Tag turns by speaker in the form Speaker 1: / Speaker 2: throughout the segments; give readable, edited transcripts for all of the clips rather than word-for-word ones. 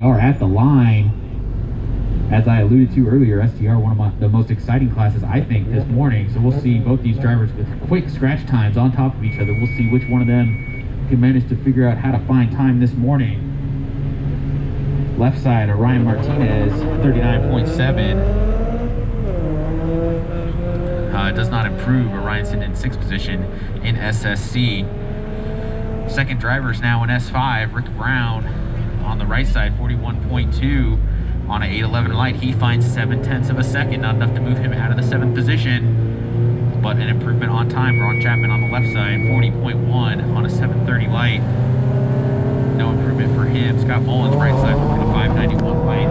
Speaker 1: Are at the line. As I alluded to earlier, STR, one of the most exciting classes, I think, this morning. So we'll see both these drivers with quick scratch times on top of each other. We'll see which one of them can manage to figure out how to find time this morning. Left side, Orion Martinez, 39.7. Does not improve. Orion's sitting in 6th position in SSC. Second driver's now in S5, Rick Brown on the right side, 41.2 on an 811 light. He finds 7/10 of a second, not enough to move him out of the 7th position, but an improvement on time. Ron Chapman on the left side, 40.1 on a 730 light. No improvement for him. Scott Mullins right side, working a 591 light.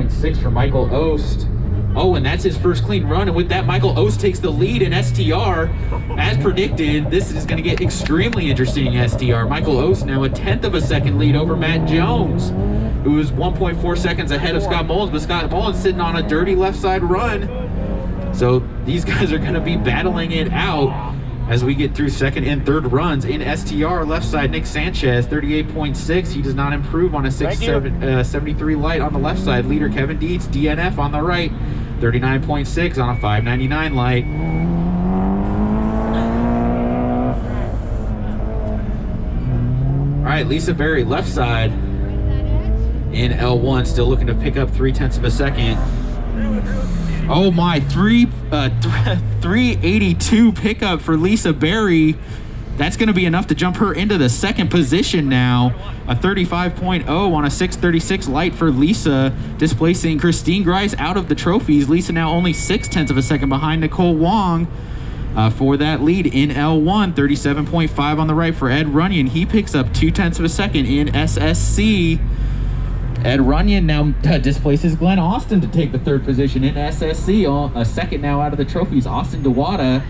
Speaker 1: .6 for Michael Ost. Oh, and that's his first clean run, and with that, Michael Ost takes the lead in STR. As predicted, this is going to get extremely interesting in STR. Michael Ost now a 1/10 of a second lead over Matt Jones, who is 1.4 seconds ahead of Scott Mullins, but Scott Mullins sitting on a dirty left side run. So these guys are going to be battling it out as we get through second and third runs. In STR, left side, Nick Sanchez, 38.6. He does not improve on a 673 light on the left side. Leader Kevin Dietz, DNF on the right, 39.6 on a 599 light. All right, Lisa Berry, left side in L1, still looking to pick up 3/10 of a second. Oh my, 382 pickup for Lisa Berry. That's going to be enough to jump her into the second position now. A 35.0 on a 636 light for Lisa, displacing Christine Grice out of the trophies. Lisa now only 6/10 of a second behind Nicole Wong for that lead in L1. 37.5 on the right for Ed Runyon. He picks up 2/10 of a second in SSC. Ed Runyon now displaces Glenn Austin to take the third position in SSC. A second now out of the trophies. Austin Dewada,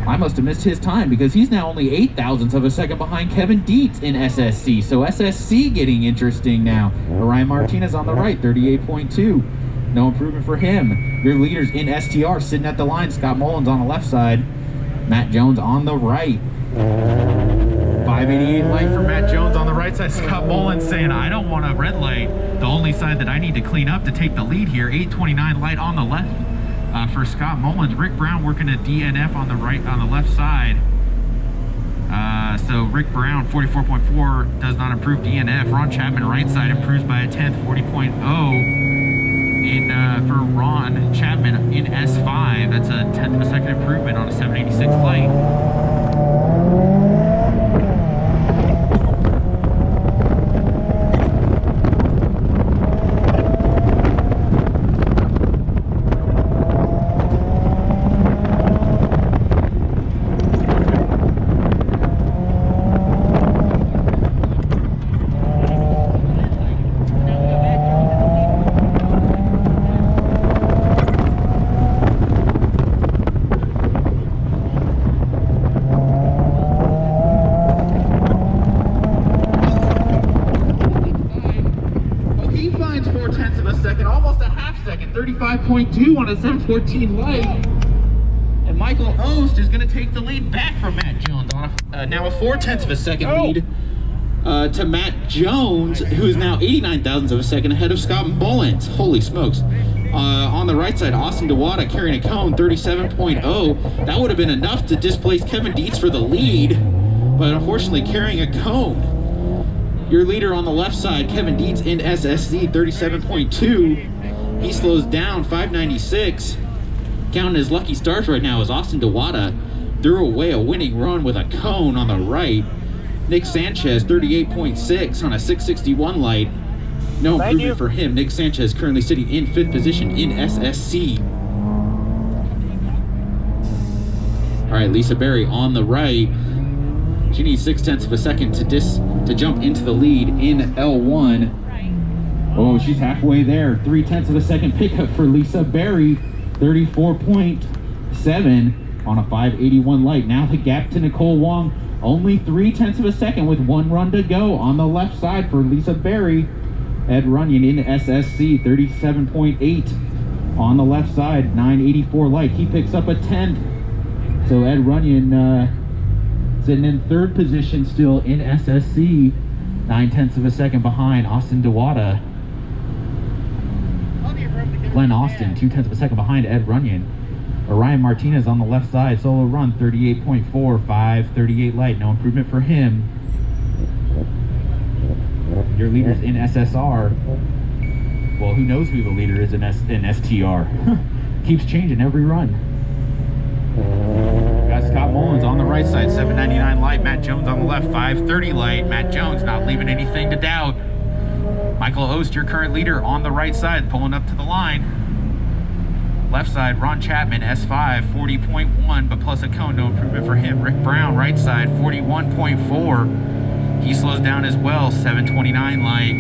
Speaker 1: I must have missed his time because he's now only 0.08 of a second behind Kevin Dietz in SSC. So SSC getting interesting now. Orion Martinez on the right, 38.2. No improvement for him. Your leaders in STR sitting at the line. Scott Mullins on the left side, Matt Jones on the right. 588 light for Matt Jones on the right side. Scott Mullins saying, I don't want a red light. The only side that I need to clean up to take the lead here. 829 light on the left for Scott Mullins. Rick Brown working a DNF on the right, on the left side. So Rick Brown, 44.4, does not improve DNF. Ron Chapman, right side, improves by a 10th, 40.0. For Ron Chapman in S5. That's a 1/10 of a second improvement on a 786 light. On a 714 light, and Michael Ost is going to take the lead back from Matt Jones on now a 4/10 of a second lead to Matt Jones, who is now 89,000ths of a second ahead of Scott Mullins. Holy smokes. On the right side, Austin Dewada carrying a cone, 37.0. That would have been enough to displace Kevin Dietz for the lead, but unfortunately carrying a cone. Your leader on the left side, Kevin Dietz in SSC, 37.2. He slows down, 596. Counting his lucky stars right now is Austin Dewada. Threw away a winning run with a cone on the right. Nick Sanchez, 38.6 on a 661 light. No improvement for him. Nick Sanchez currently sitting in 5th position in SSC. All right, Lisa Berry on the right. She needs 0.6 of a second to jump into the lead in L1. Oh, she's halfway there. 0.3 of a second pickup for Lisa Berry. 34.7 on a 581 light. Now the gap to Nicole Wong. Only 0.3 of a second with 1 run to go on the left side for Lisa Berry. Ed Runyon in SSC, 37.8 on the left side, 984 light. He picks up a 10th. So Ed Runyon sitting in 3rd position still in SSC, 0.9 of a second behind Austin Dewada. Glenn Austin, 0.2 of a second behind Ed Runyon. Orion Martinez on the left side, solo run, 38.4, 538 light. No improvement for him. Your leaders in SSR. Well, who knows who the leader is in STR? Keeps changing every run. We got Scott Mullins on the right side, 799 light. Matt Jones on the left, 530 light. Matt Jones not leaving anything to doubt. Michael Ost, your current leader, on the right side, pulling up to the line. Left side, Ron Chapman, S5, 40.1, but plus a cone, no improvement for him. Rick Brown, right side, 41.4. He slows down as well, 729 light.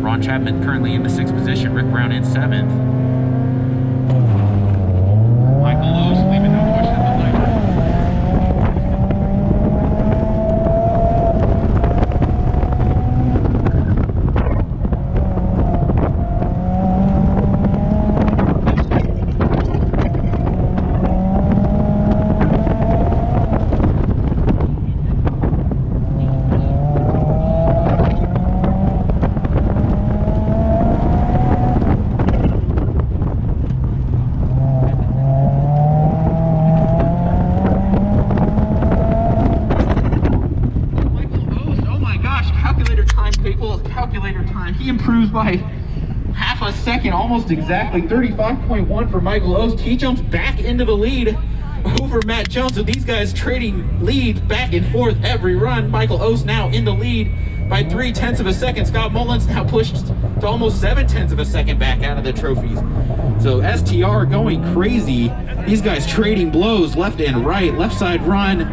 Speaker 1: Ron Chapman currently in the 6th position, Rick Brown in 7th. Michael Ost leaving no question at the light. He improves by half a second, almost exactly. 35.1 for Michael Ost. He jumps back into the lead over Matt Jones. So these guys trading leads back and forth every run. Michael Ost now in the lead by 0.3 of a second. Scott Mullins now pushed to almost 0.7 of a second back out of the trophies. So STR going crazy. These guys trading blows left and right. Left side run.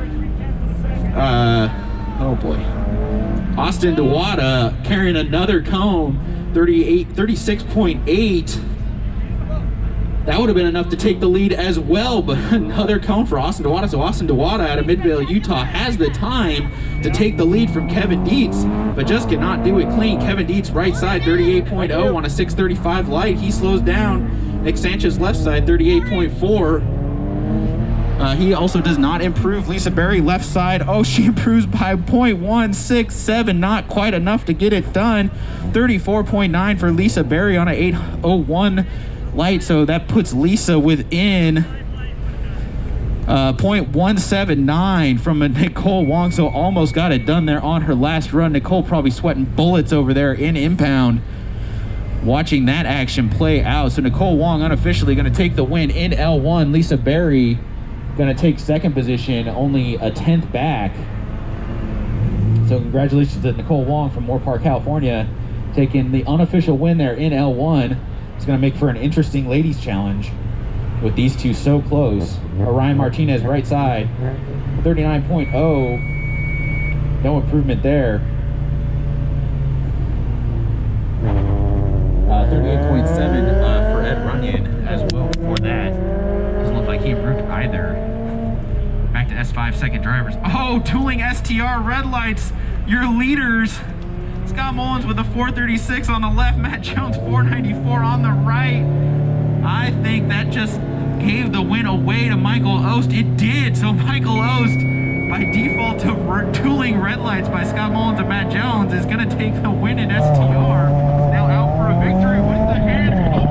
Speaker 1: Oh boy. Austin Dewada carrying another cone, 36.8. That would have been enough to take the lead as well, but another cone for Austin Dewada. So Austin Dewada out of Midvale, Utah has the time to take the lead from Kevin Dietz, but just cannot do it clean. Kevin Dietz right side, 38.0 on a 635 light. He slows down. Nick Sanchez left side, 38.4. He also does not improve. Lisa Berry left side. Oh, she improves by 0.167. Not quite enough to get it done. 34.9 for Lisa Berry on a 801 light. So that puts Lisa within 0.179 from a Nicole Wong. So almost got it done there on her last run. Nicole probably sweating bullets over there in impound, watching that action play out. So Nicole Wong unofficially going to take the win in L1. Lisa Berry going to take 2nd position, only a 10th back. So congratulations to Nicole Wong from Moore Park, California, taking the unofficial win there in L1. It's going to make for an interesting ladies challenge with these two so close. Orion Martinez right side, 39.0. No improvement there. 38.7 for Ed Runyon as well before that. Doesn't look like he improved either. Back to S5 second drivers. Oh, tooling STR red lights. Your leaders. Scott Mullins with a 436 on the left. Matt Jones 494 on the right. I think that just gave the win away to Michael Ost. It did. So Michael Ost, by default to tooling red lights by Scott Mullins and Matt Jones, is going to take the win in STR. Now out for a victory with the hand open.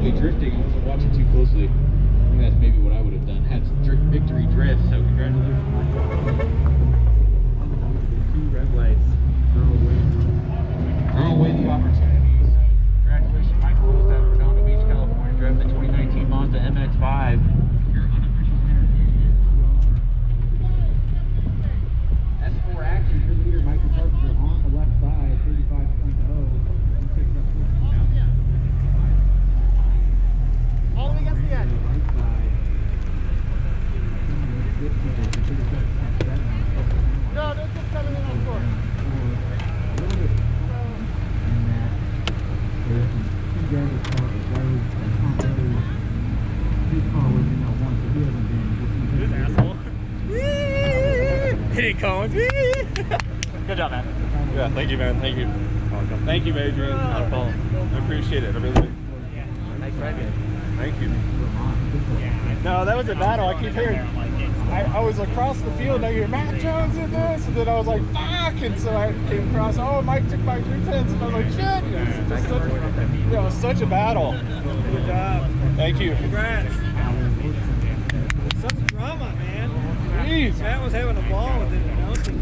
Speaker 1: actually drifting. I wasn't watching too closely. I think that's maybe what I would have done. Had some victory drift, so congratulations. 2 red lights. Throw away the opportunity. So congratulations, Michael Lewis out of Redondo Beach, California, driving the 2019 Mazda MX-5. Your unofficial winner is S4 Action. Your leader, Michael Carpenter, on the left side, 35.0.
Speaker 2: All the way against the edge. No, they're just coming in on course. This asshole. Hitting cones. Good job, man.
Speaker 3: Yeah, thank you, man. Thank you. Thank you, Adrian. Not a problem. I appreciate it. I really do.
Speaker 2: Yeah, nice driving.
Speaker 3: Thank you.
Speaker 2: No, that was a battle. I keep hearing.
Speaker 3: I was across the field and I hear Matt Jones in this, and then I was like, fuck! And so I came across, oh, Mike took my 310s, and I was like, shit! It was such a battle.
Speaker 2: Good job.
Speaker 3: Thank you.
Speaker 2: Congrats. Some drama, man.
Speaker 3: Jeez.
Speaker 2: Matt was having a ball with it.